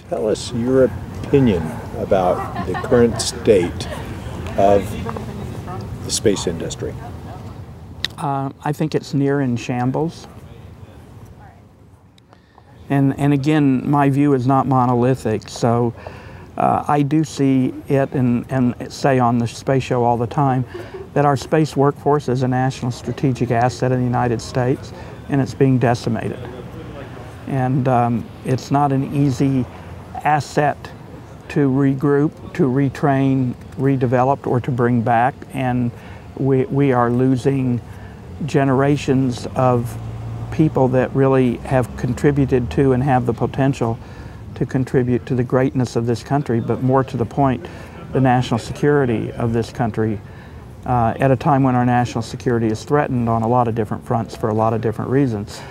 Tell us your opinion about the current state of the space industry. I think it's near in shambles. And again, my view is not monolithic, so I do see it and say on the space show all the time that our space workforce is a national strategic asset of the United States, and it's being decimated. And it's not an easy asset to regroup, to retrain, redevelop, or to bring back, and we are losing generations of people that really have contributed to and have the potential to contribute to the greatness of this country, but more to the point, the national security of this country at a time when our national security is threatened on a lot of different fronts for a lot of different reasons.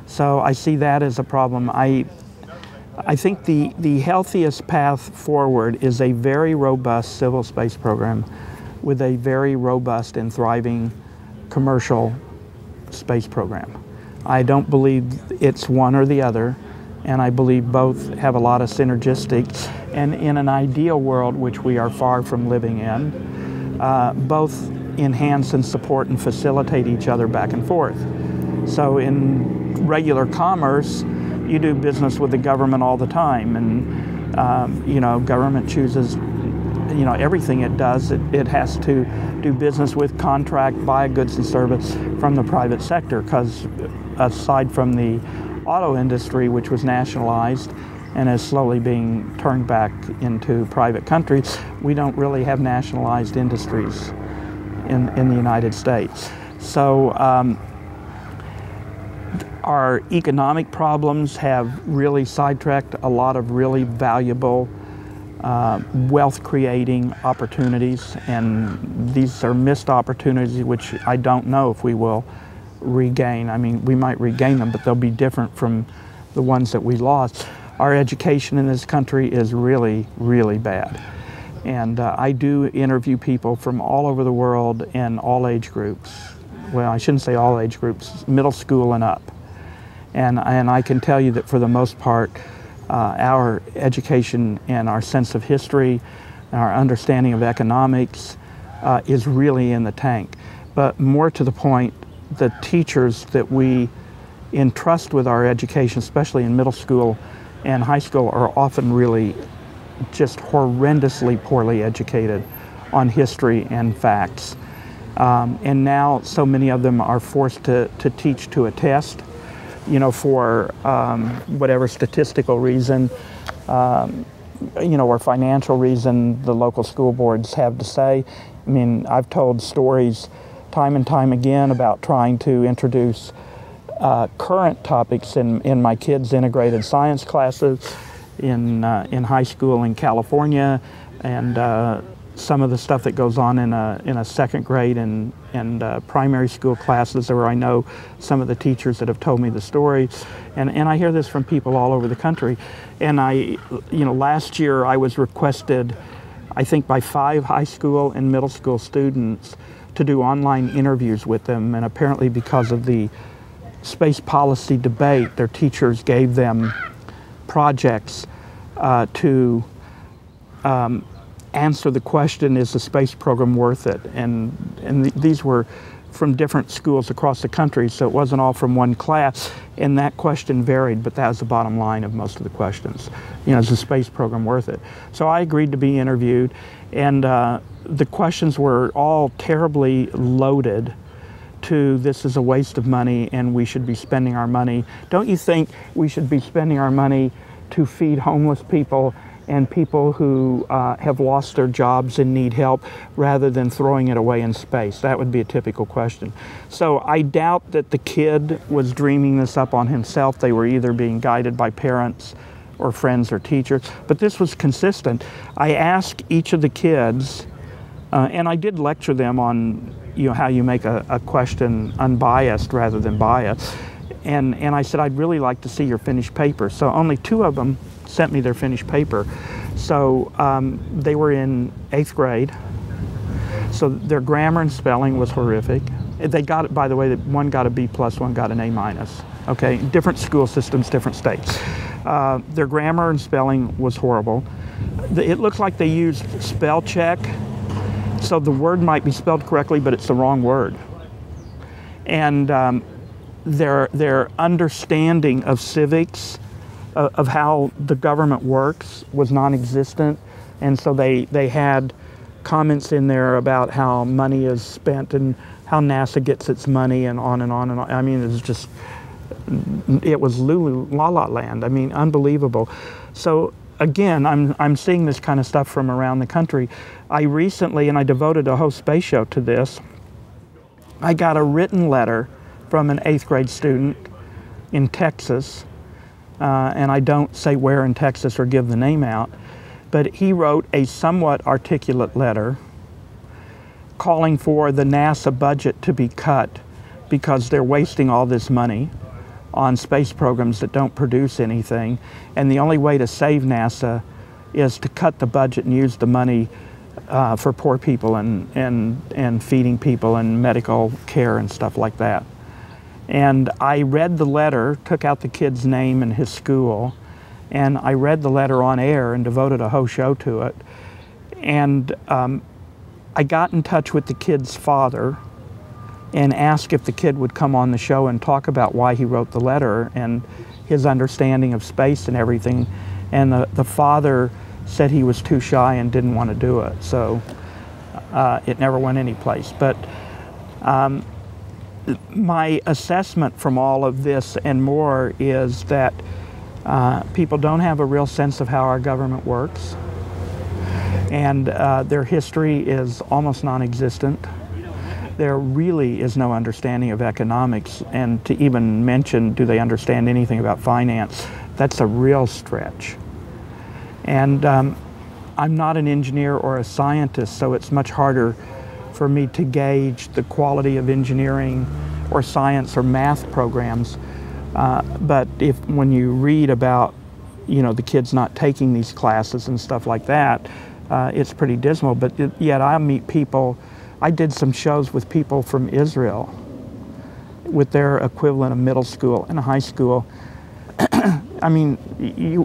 So I see that as a problem. I think the healthiest path forward is a very robust civil space program with a very robust and thriving commercial space program. I don't believe it's one or the other, and I believe both have a lot of synergistics, and in an ideal world, which we are far from living in, both enhance and support and facilitate each other back and forth. So in regular commerce, you do business with the government all the time, and you know, government chooses, you know, everything it does, it has to do business with, contract, buy goods and service from the private sector, because aside from the auto industry, which was nationalized and is slowly being turned back into private countries, we don't really have nationalized industries in the United States. So our economic problems have really sidetracked a lot of really valuable wealth-creating opportunities, and these are missed opportunities which I don't know if we will regain. I mean, we might regain them, but they'll be different from the ones that we lost. Our education in this country is really, really bad. And I do interview people from all over the world and all age groups. Well, I shouldn't say all age groups, middle school and up. And I can tell you that for the most part, our education and our sense of history, and our understanding of economics is really in the tank. But more to the point, the teachers that we entrust with our education, especially in middle school and high school, are often really just horrendously poorly educated on history and facts. And now so many of them are forced to teach to a test, you know, for whatever statistical reason, you know, or financial reason the local school boards have to say. I mean, I've told stories time and time again about trying to introduce current topics in my kids' integrated science classes in high school in California, and some of the stuff that goes on in a second grade and primary school classes, where I know some of the teachers that have told me the story, and I hear this from people all over the country. And you know, last year I was requested, I think by 5 high school and middle school students, to do online interviews with them, and apparently because of the space policy debate, their teachers gave them projects to answer the question, is the space program worth it? And these were from different schools across the country, so it wasn't all from one class, and that question varied, but that was the bottom line of most of the questions. You know, is the space program worth it? So I agreed to be interviewed, and the questions were all terribly loaded to, this is a waste of money and we should be spending our money. Don't you think we should be spending our money to feed homeless people and people who have lost their jobs and need help, rather than throwing it away in space? That would be a typical question. So I doubt that the kid was dreaming this up on himself. They were either being guided by parents or friends or teachers, but this was consistent. I asked each of the kids, and I did lecture them on, you know, how you make a question unbiased rather than biased. And I said, I'd really like to see your finished paper. So only 2 of them sent me their finished paper. So they were in 8th grade. So their grammar and spelling was horrific. They got it, by the way, one got a B+, one got an A-. Okay, different school systems, different states. Their grammar and spelling was horrible. It looks like they used spell check, so the word might be spelled correctly, but it's the wrong word. And their understanding of civics, of how the government works, was non-existent. And so they had comments in there about how money is spent and how NASA gets its money and on and on and on. I mean, it was Lulu La La Land. I mean, unbelievable. So again, I'm seeing this kind of stuff from around the country. I recently, and I devoted a whole space show to this, I got a written letter from an 8th grade student in Texas, and I don't say where in Texas or give the name out, but he wrote a somewhat articulate letter calling for the NASA budget to be cut because they're wasting all this money on space programs that don't produce anything, and the only way to save NASA is to cut the budget and use the money for poor people and feeding people and medical care and stuff like that. And I read the letter, took out the kid's name and his school, and I read the letter on air and devoted a whole show to it. And I got in touch with the kid's father and asked if the kid would come on the show and talk about why he wrote the letter and his understanding of space and everything. And the father said he was too shy and didn't want to do it, so it never went anyplace. But my assessment from all of this and more is that people don't have a real sense of how our government works, and their history is almost non-existent. There really is no understanding of economics, and to even mention, do they understand anything about finance, that's a real stretch. And I'm not an engineer or a scientist, so it's much harder for me to gauge the quality of engineering or science or math programs. But when you read about, the kids not taking these classes and stuff like that, it's pretty dismal. But yet I meet people. I did some shows with people from Israel with their equivalent of middle school and high school. I mean,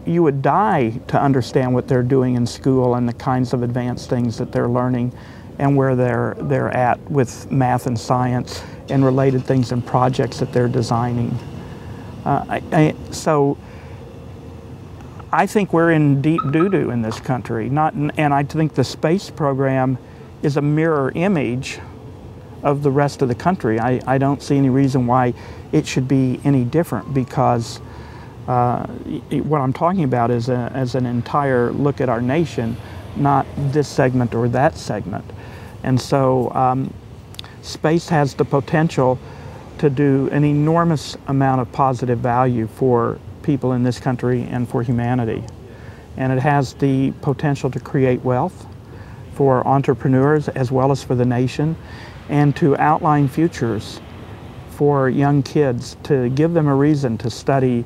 you would die to understand what they're doing in school and the kinds of advanced things that they're learning and where they're at with math and science and related things and projects that they're designing. So I think we're in deep doo-doo in this country. And I think the space program is a mirror image of the rest of the country. I don't see any reason why it should be any different, because what I'm talking about is as an entire look at our nation, not this segment or that segment. And so space has the potential to do an enormous amount of positive value for people in this country and for humanity. And it has the potential to create wealth for entrepreneurs as well as for the nation, and to outline futures for young kids, to give them a reason to study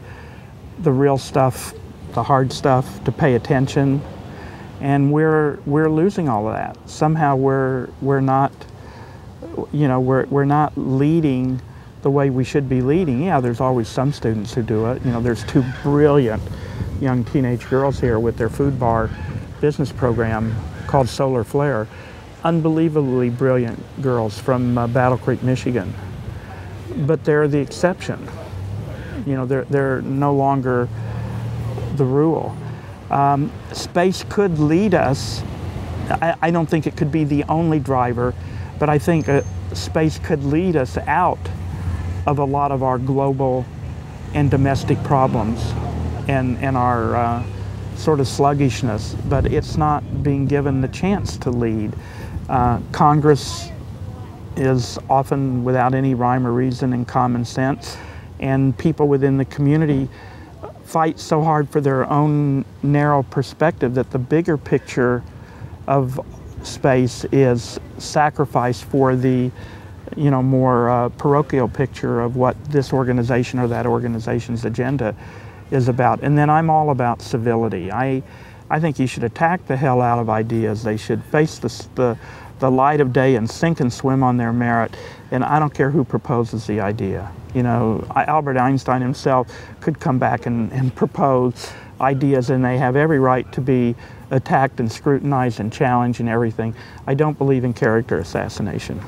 the real stuff, the hard stuff, to pay attention. And we're losing all of that. Somehow we're not, we're not leading the way we should be leading. Yeah, there's always some students who do it. There's two brilliant young teenage girls here with their food bar business program called Solar Flare. Unbelievably brilliant girls from Battle Creek, Michigan. But they're the exception. They're no longer the rule. Space could lead us. I don't think it could be the only driver, but I think space could lead us out of a lot of our global and domestic problems and our sort of sluggishness, but it's not being given the chance to lead. Congress is often without any rhyme or reason and common sense, and people within the community fight so hard for their own narrow perspective that the bigger picture of space is sacrificed for the more parochial picture of what this organization or that organization's agenda is about. And then I'm all about civility. I think you should attack the hell out of ideas. They should face the the light of day and sink and swim on their merit. And I don't care who proposes the idea. You know, Albert Einstein himself could come back and propose ideas, and they have every right to be attacked and scrutinized and challenged and everything. I don't believe in character assassination.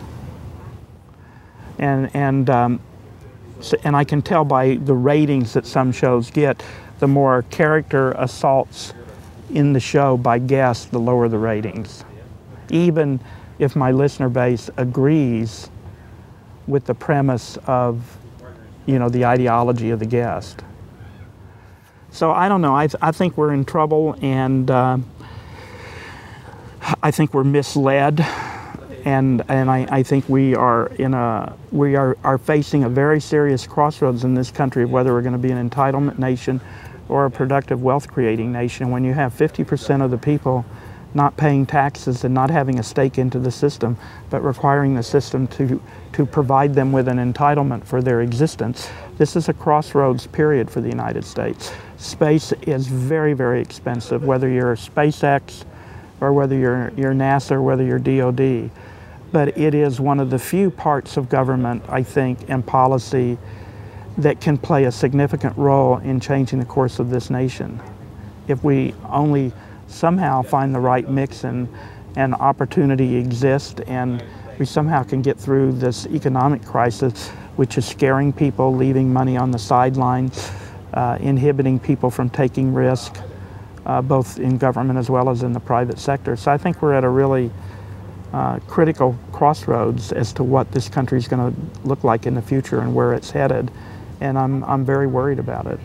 And I can tell by the ratings that some shows get, the more character assaults in the show by guests, the lower the ratings. Even if my listener base agrees with the premise of, you know, the ideology of the guest. So I don't know, I think we're in trouble, and I think we're misled, and I think we are facing a very serious crossroads in this country of whether we're going to be an entitlement nation or a productive wealth creating nation. When you have 50% of the people not paying taxes and not having a stake into the system, but requiring the system to provide them with an entitlement for their existence. This is a crossroads period for the United States. Space is very, very expensive, whether you're SpaceX or whether you're NASA or whether you're DOD. But it is one of the few parts of government, I think, and policy that can play a significant role in changing the course of this nation. If we only somehow find the right mix and opportunity exists, and we somehow can get through this economic crisis, which is scaring people, leaving money on the sidelines, inhibiting people from taking risk, both in government as well as in the private sector. So I think we're at a really critical crossroads as to what this country is going to look like in the future and where it's headed, and I'm very worried about it.